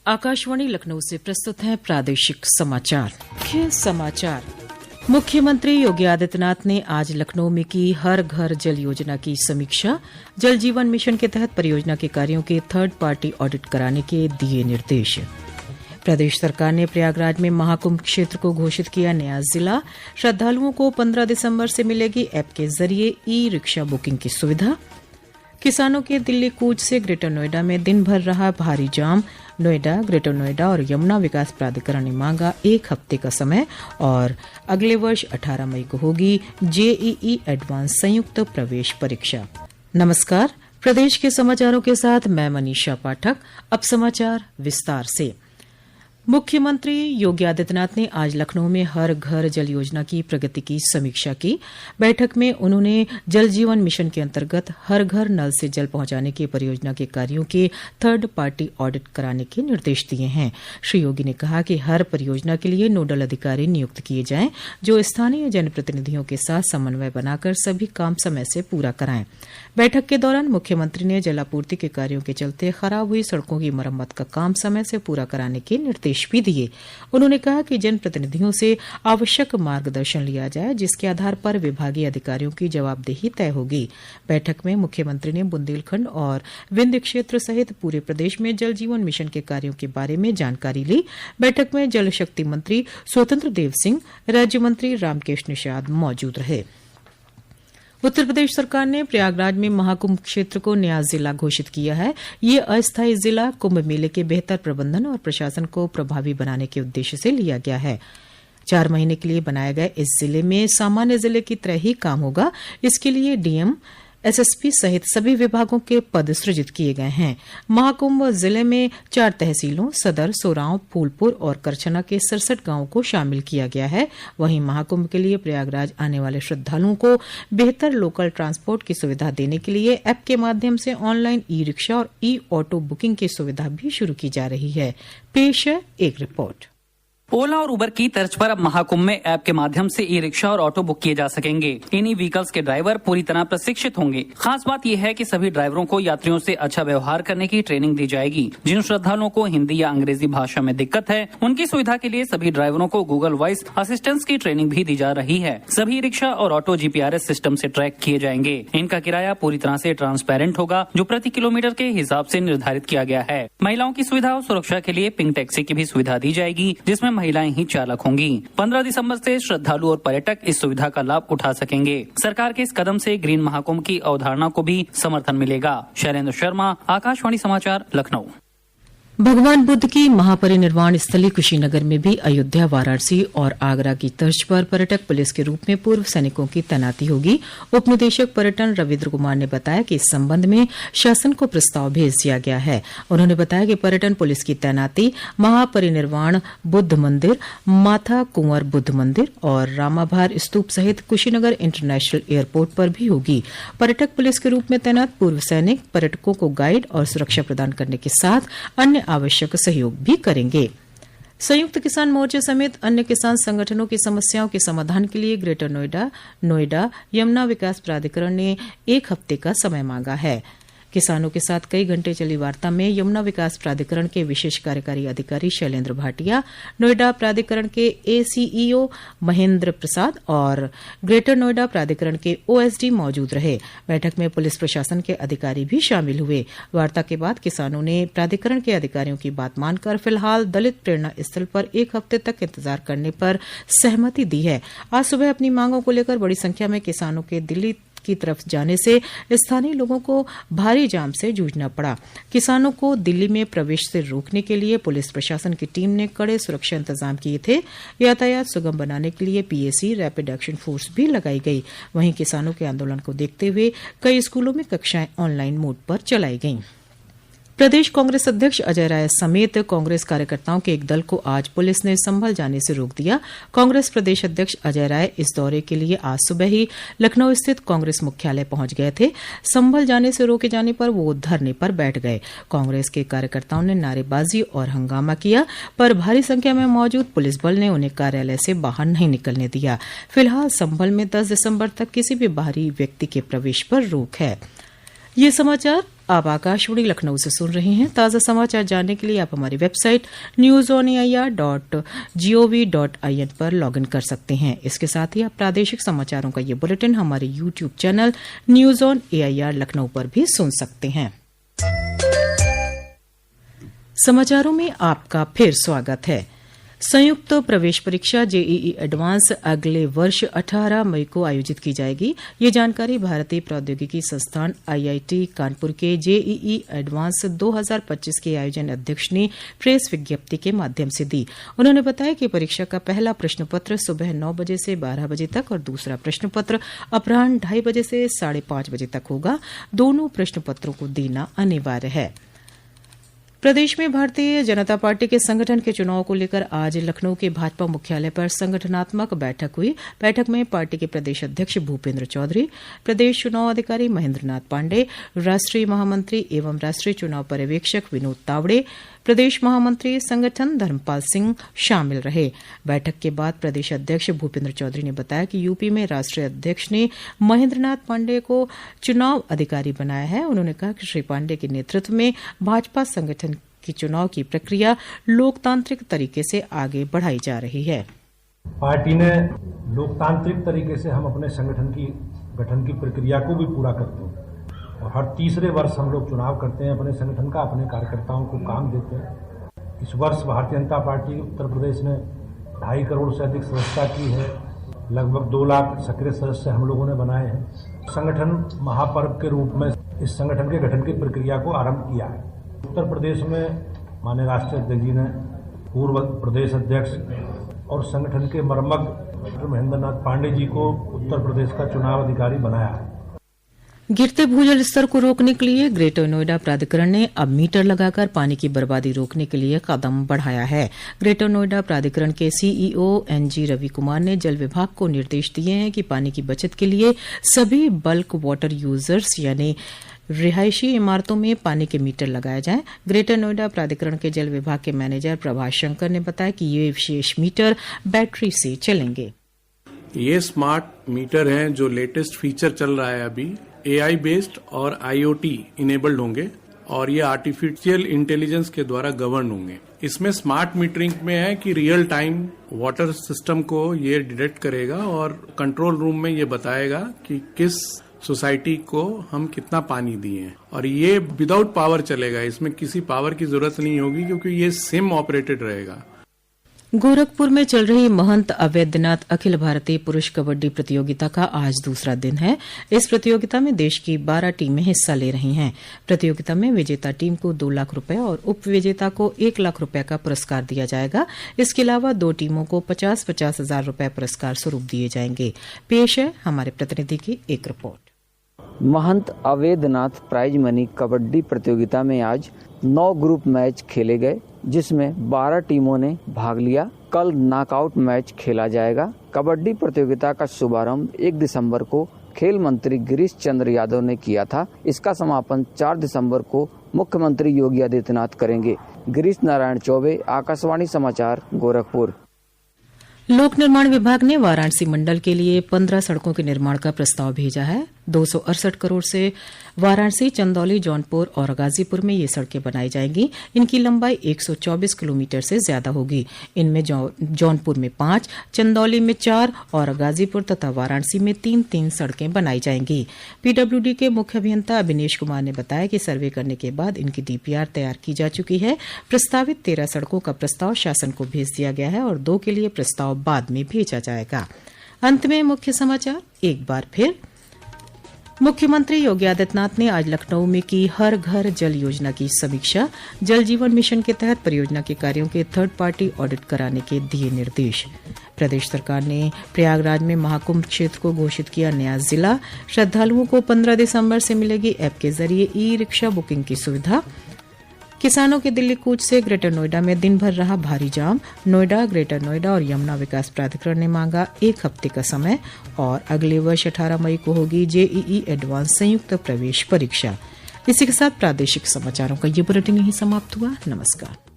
आकाशवाणी लखनऊ से प्रस्तुत है प्रादेशिक समाचार। मुख्य समाचार। मुख्यमंत्री योगी आदित्यनाथ ने आज लखनऊ में की हर घर जल योजना की समीक्षा। जल जीवन मिशन के तहत परियोजना के कार्यों के थर्ड पार्टी ऑडिट कराने के दिए निर्देश। प्रदेश सरकार ने प्रयागराज में महाकुंभ क्षेत्र को घोषित किया नया जिला। श्रद्धालुओं को 15 दिसंबर से मिलेगी ऐप के जरिए ई रिक्शा बुकिंग की सुविधा। किसानों के दिल्ली कूच से ग्रेटर नोएडा में दिन भर रहा भारी जाम। नोएडा, ग्रेटर नोएडा और यमुना विकास प्राधिकरण ने मांगा 1 हफ्ते का समय और अगले वर्ष 18 मई को होगी जेईई एडवांस संयुक्त प्रवेश परीक्षा। नमस्कार, प्रदेश के समाचारों के साथ मैं मनीषा पाठक। अब समाचार विस्तार से। मुख्यमंत्री योगी आदित्यनाथ ने आज लखनऊ में हर घर जल योजना की प्रगति की समीक्षा की। बैठक में उन्होंने जल जीवन मिशन के अंतर्गत हर घर नल से जल पहुंचाने की परियोजना के कार्यों के थर्ड पार्टी ऑडिट कराने के निर्देश दिए हैं। श्री योगी ने कहा कि हर परियोजना के लिए नोडल अधिकारी नियुक्त किए जाएं, जो स्थानीय जनप्रतिनिधियों के साथ समन्वय बनाकर सभी काम समय से पूरा कराएं। बैठक के दौरान मुख्यमंत्री ने जलापूर्ति के कार्यों के चलते खराब हुई सड़कों की मरम्मत का काम समय से पूरा कराने के निर्देश भी दिए। उन्होंने कहा कि जनप्रतिनिधियों से आवश्यक मार्गदर्शन लिया जाए, जिसके आधार पर विभागीय अधिकारियों की जवाबदेही तय होगी। बैठक में मुख्यमंत्री ने बुंदेलखंड और विंध्य क्षेत्र सहित पूरे प्रदेश में जल जीवन मिशन के कार्यों के बारे में जानकारी ली। बैठक में जल शक्ति मंत्री स्वतंत्र देव सिंह, राज्य मंत्री रामकेश निषाद मौजूद रहे। उत्तर प्रदेश सरकार ने प्रयागराज में महाकुंभ क्षेत्र को नया जिला घोषित किया है। ये अस्थायी जिला कुंभ मेले के बेहतर प्रबंधन और प्रशासन को प्रभावी बनाने के उद्देश्य से लिया गया है। 4 महीने के लिए बनाए गए इस जिले में सामान्य जिले की तरह ही काम होगा। इसके लिए डीएम, एसएसपी सहित सभी विभागों के पद सृजित किए गए हैं। महाकुंभ जिले में 4 तहसीलों सदर, सोरांव, फूलपुर और करछना के 67 गांवों को शामिल किया गया है। वहीं महाकुंभ के लिए प्रयागराज आने वाले श्रद्धालुओं को बेहतर लोकल ट्रांसपोर्ट की सुविधा देने के लिए ऐप के माध्यम से ऑनलाइन ई रिक्शा और ई ऑटो बुकिंग की सुविधा भी शुरू की जा रही है। पेश है एक रिपोर्ट। ओला और उबर की तर्ज पर अब महाकुंभ में ऐप के माध्यम से ई रिक्शा और ऑटो बुक किए जा सकेंगे। इन्हीं व्हीकल्स के ड्राइवर पूरी तरह प्रशिक्षित होंगे। खास बात यह है कि सभी ड्राइवरों को यात्रियों से अच्छा व्यवहार करने की ट्रेनिंग दी जाएगी। जिन श्रद्धालुओं को हिंदी या अंग्रेजी भाषा में दिक्कत है, उनकी सुविधा के लिए सभी ड्राइवरों को गूगल वॉइस असिस्टेंस की ट्रेनिंग भी दी जा रही है। सभी रिक्शा और ऑटो जीपीआरएस सिस्टम से ट्रैक किए जाएंगे। इनका किराया पूरी तरह से ट्रांसपेरेंट होगा, जो प्रति किलोमीटर के हिसाब से निर्धारित किया गया है। महिलाओं की सुविधा और सुरक्षा के लिए पिंक टैक्सी की भी सुविधा दी जाएगी, जिसमें महिलाएं ही चालक होंगी। 15 दिसंबर से श्रद्धालु और पर्यटक इस सुविधा का लाभ उठा सकेंगे। सरकार के इस कदम से ग्रीन महाकुंभ की अवधारणा को भी समर्थन मिलेगा। शैलेंद्र शर्मा, आकाशवाणी समाचार, लखनऊ। भगवान बुद्ध की महापरिनिर्वाण स्थली कुशीनगर में भी अयोध्या, वाराणसी और आगरा की तर्ज पर पर्यटक पुलिस के रूप में पूर्व सैनिकों की तैनाती होगी। उप निदेशक पर्यटन रविन्द्र कुमार ने बताया कि इस संबंध में शासन को प्रस्ताव भेज दिया गया है। उन्होंने बताया कि पर्यटन पुलिस की तैनाती महापरिनिर्वाण बुद्ध मंदिर, माथा कुंवर बुद्ध मंदिर और रामाभार स्तूप सहित कुशीनगर इंटरनेशनल एयरपोर्ट पर भी होगी। पर्यटक पुलिस के रूप में तैनात पूर्व सैनिक पर्यटकों को गाइड और सुरक्षा प्रदान करने के साथ अन्य आवश्यक सहयोग भी करेंगे। संयुक्त किसान मोर्चा समेत अन्य किसान संगठनों की समस्याओं के समाधान के लिए ग्रेटर नोएडा, यमुना विकास प्राधिकरण ने 1 हफ्ते का समय मांगा है। किसानों के साथ कई घंटे चली वार्ता में यमुना विकास प्राधिकरण के विशेष कार्यकारी अधिकारी शैलेंद्र भाटिया, नोएडा प्राधिकरण के एसीईओ महेंद्र प्रसाद और ग्रेटर नोएडा प्राधिकरण के ओएसडी मौजूद रहे। बैठक में पुलिस प्रशासन के अधिकारी भी शामिल हुए। वार्ता के बाद किसानों ने प्राधिकरण के अधिकारियों की बात मानकर फिलहाल दलित प्रेरणा स्थल पर 1 हफ्ते तक इंतजार करने पर सहमति दी है। आज सुबह अपनी मांगों को लेकर बड़ी संख्या में किसानों के दिल्ली की तरफ जाने से स्थानीय लोगों को भारी जाम से जूझना पड़ा। किसानों को दिल्ली में प्रवेश से रोकने के लिए पुलिस प्रशासन की टीम ने कड़े सुरक्षा इंतजाम किए थे। यातायात सुगम बनाने के लिए पीएसी रैपिड एक्शन फोर्स भी लगाई गई। वहीं किसानों के आंदोलन को देखते हुए कई स्कूलों में कक्षाएं ऑनलाइन मोड पर चलाई गईं। प्रदेश कांग्रेस अध्यक्ष अजय राय समेत कांग्रेस कार्यकर्ताओं के एक दल को आज पुलिस ने संभल जाने से रोक दिया। कांग्रेस प्रदेश अध्यक्ष अजय राय इस दौरे के लिए आज सुबह ही लखनऊ स्थित कांग्रेस मुख्यालय पहुंच गए थे। संभल जाने से रोके जाने पर वो धरने पर बैठ गए। कांग्रेस के कार्यकर्ताओं ने नारेबाजी और हंगामा किया, पर भारी संख्या में मौजूद पुलिस बल ने उन्हें कार्यालय से बाहर नहीं निकलने दिया। फिलहाल संभल में 10 दिसंबर तक किसी भी बाहरी व्यक्ति के प्रवेश पर रोक है। ये समाचार आप आकाशवाणी लखनऊ से सुन रहे हैं। ताज़ा समाचार जानने के लिए आप हमारी वेबसाइट newsonair.gov.in पर लॉगिन कर सकते हैं। इसके साथ ही आप प्रादेशिक समाचारों का ये बुलेटिन हमारे YouTube channel news on AIR Lucknow पर भी सुन सकते हैं। समाचारों में आपका फिर स्वागत है। संयुक्त प्रवेश परीक्षा जेईई एडवांस अगले वर्ष 18 मई को आयोजित की जाएगी। ये जानकारी भारतीय प्रौद्योगिकी संस्थान आईआईटी कानपुर के जेईई एडवांस 2025 के आयोजन अध्यक्ष ने प्रेस विज्ञप्ति के माध्यम से दी। उन्होंने बताया कि परीक्षा का पहला प्रश्न पत्र सुबह 9 बजे से 12 बजे तक और दूसरा प्रश्न पत्र अपराह्न 2:30 बजे से 5:30 बजे तक होगा। दोनों प्रश्न पत्रों को देना अनिवार्य है। प्रदेश में भारतीय जनता पार्टी के संगठन के चुनाव को लेकर आज लखनऊ के भाजपा मुख्यालय पर संगठनात्मक बैठक हुई। बैठक में पार्टी के प्रदेश अध्यक्ष भूपेन्द्र चौधरी, प्रदेश चुनाव अधिकारी महेन्द्र नाथ पांडेय, राष्ट्रीय महामंत्री एवं राष्ट्रीय चुनाव पर्यवेक्षक विनोद तावड़े, प्रदेश महामंत्री संगठन धर्मपाल सिंह शामिल रहे। बैठक के बाद प्रदेश अध्यक्ष भूपेन्द्र चौधरी ने बताया कि यूपी में राष्ट्रीय अध्यक्ष ने महेन्द्र नाथ पांडेय को चुनाव अधिकारी बनाया है। उन्होंने कहा कि श्री पांडेय के नेतृत्व में भाजपा संगठन की चुनाव की प्रक्रिया लोकतांत्रिक तरीके से आगे बढ़ाई जा रही है। पार्टी ने लोकतांत्रिक तरीके से हम अपने संगठन की गठन की प्रक्रिया को भी पूरा करते हैं और हर तीसरे वर्ष हम लोग चुनाव करते हैं अपने संगठन का, अपने कार्यकर्ताओं को काम देते हैं। इस वर्ष भारतीय जनता पार्टी उत्तर प्रदेश ने 2.5 करोड़ से अधिक सदस्यता की है। लगभग 2 लाख सक्रिय सदस्य हम लोगों ने बनाए हैं। संगठन महापर्व के रूप में इस संगठन के गठन की प्रक्रिया को आरंभ किया है। उत्तर प्रदेश में माननीय राष्ट्रीय अध्यक्ष जी ने पूर्व प्रदेश अध्यक्ष और संगठन के मर्मज्ञ महेन्द्र नाथ पांडेय जी को उत्तर प्रदेश का चुनाव अधिकारी बनाया है। गिरते भूजल स्तर को रोकने के लिए ग्रेटर नोएडा प्राधिकरण ने अब मीटर लगाकर पानी की बर्बादी रोकने के लिए कदम बढ़ाया है। ग्रेटर नोएडा प्राधिकरण के सीईओ एनजी रवि कुमार ने जल विभाग को निर्देश दिए हैं कि पानी की बचत के लिए सभी बल्क वाटर यूजर्स यानी रिहायशी इमारतों में पानी के मीटर लगाए जाएं। ग्रेटर नोएडा प्राधिकरण के जल विभाग के मैनेजर प्रभाष शंकर ने बताया कि ये विशेष मीटर बैटरी से चलेंगे। ये स्मार्ट मीटर हैं जो लेटेस्ट फीचर चल रहा है अभी, एआई बेस्ड और आईओटी इनेबल्ड होंगे और ये आर्टिफिशियल इंटेलिजेंस के द्वारा गवर्न होंगे। इसमें स्मार्ट मीटरिंग में है कि रियल टाइम वाटर सिस्टम को ये डिटेक्ट करेगा और कंट्रोल रूम में ये बताएगा कि किस सोसाइटी को हम कितना पानी दिए हैं और ये विदाउट पावर चलेगा। इसमें किसी पावर की जरूरत नहीं होगी क्योंकि ये सिम ऑपरेटेड रहेगा। गोरखपुर में चल रही महंत अवैधनाथ अखिल भारतीय पुरुष कबड्डी प्रतियोगिता का आज दूसरा दिन है। इस प्रतियोगिता में देश की 12 टीमें हिस्सा ले रही हैं। प्रतियोगिता में विजेता टीम को 2 लाख रुपए और उप विजेता को 1 लाख रुपए का पुरस्कार दिया जाएगा। इसके अलावा 2 टीमों को 50-50 हजार रुपए पुरस्कार स्वरूप दिए जाएंगे। पेश है हमारे प्रतिनिधि की एक रिपोर्ट। महंत अवैधनाथ प्राइज मनी कबड्डी प्रतियोगिता में आज 9 ग्रुप मैच खेले गए, जिसमें 12 टीमों ने भाग लिया। कल नॉकआउट मैच खेला जाएगा। कबड्डी प्रतियोगिता का शुभारंभ 1 दिसंबर को खेल मंत्री गिरीश चंद्र यादव ने किया था। इसका समापन 4 दिसंबर को मुख्यमंत्री योगी आदित्यनाथ करेंगे। गिरीश नारायण चौबे, आकाशवाणी समाचार, गोरखपुर। लोक निर्माण विभाग ने वाराणसी मंडल के लिए 15 सड़कों के निर्माण का प्रस्ताव भेजा है। 268 करोड़ से वाराणसी, चंदौली, जौनपुर और गाजीपुर में ये सड़कें बनाई जाएंगी। इनकी लंबाई 124 किलोमीटर से ज्यादा होगी। इनमें जौनपुर में 5, चंदौली में 4 और गाजीपुर तथा वाराणसी में 3-3 सड़कें बनाई जाएंगी। पीडब्ल्यूडी के मुख्य अभियंता अभिनेश कुमार ने बताया कि सर्वे करने के बाद इनकी डीपीआर तैयार की जा चुकी है। प्रस्तावित 13 सड़कों का प्रस्ताव शासन को भेज दिया गया है और 2 के लिए प्रस्ताव बाद में भेजा जाएगा। अंत में मुख्य समाचार एक बार फिर। मुख्यमंत्री योगी आदित्यनाथ ने आज लखनऊ में की हर घर जल योजना की समीक्षा। जल जीवन मिशन के तहत परियोजना के कार्यों के थर्ड पार्टी ऑडिट कराने के दिए निर्देश। प्रदेश सरकार ने प्रयागराज में महाकुंभ क्षेत्र को घोषित किया नया जिला। श्रद्धालुओं को 15 दिसंबर से मिलेगी ऐप के जरिए ई रिक्शा बुकिंग की सुविधा। किसानों के दिल्ली कूच से ग्रेटर नोएडा में दिन भर रहा भारी जाम। नोएडा, ग्रेटर नोएडा और यमुना विकास प्राधिकरण ने मांगा 1 हफ्ते का समय। और अगले वर्ष 18 मई को होगी जेईई एडवांस संयुक्त प्रवेश परीक्षा। इसी के साथ प्रादेशिक समाचारों का ये बुलेटिन यहीं समाप्त हुआ। नमस्कार।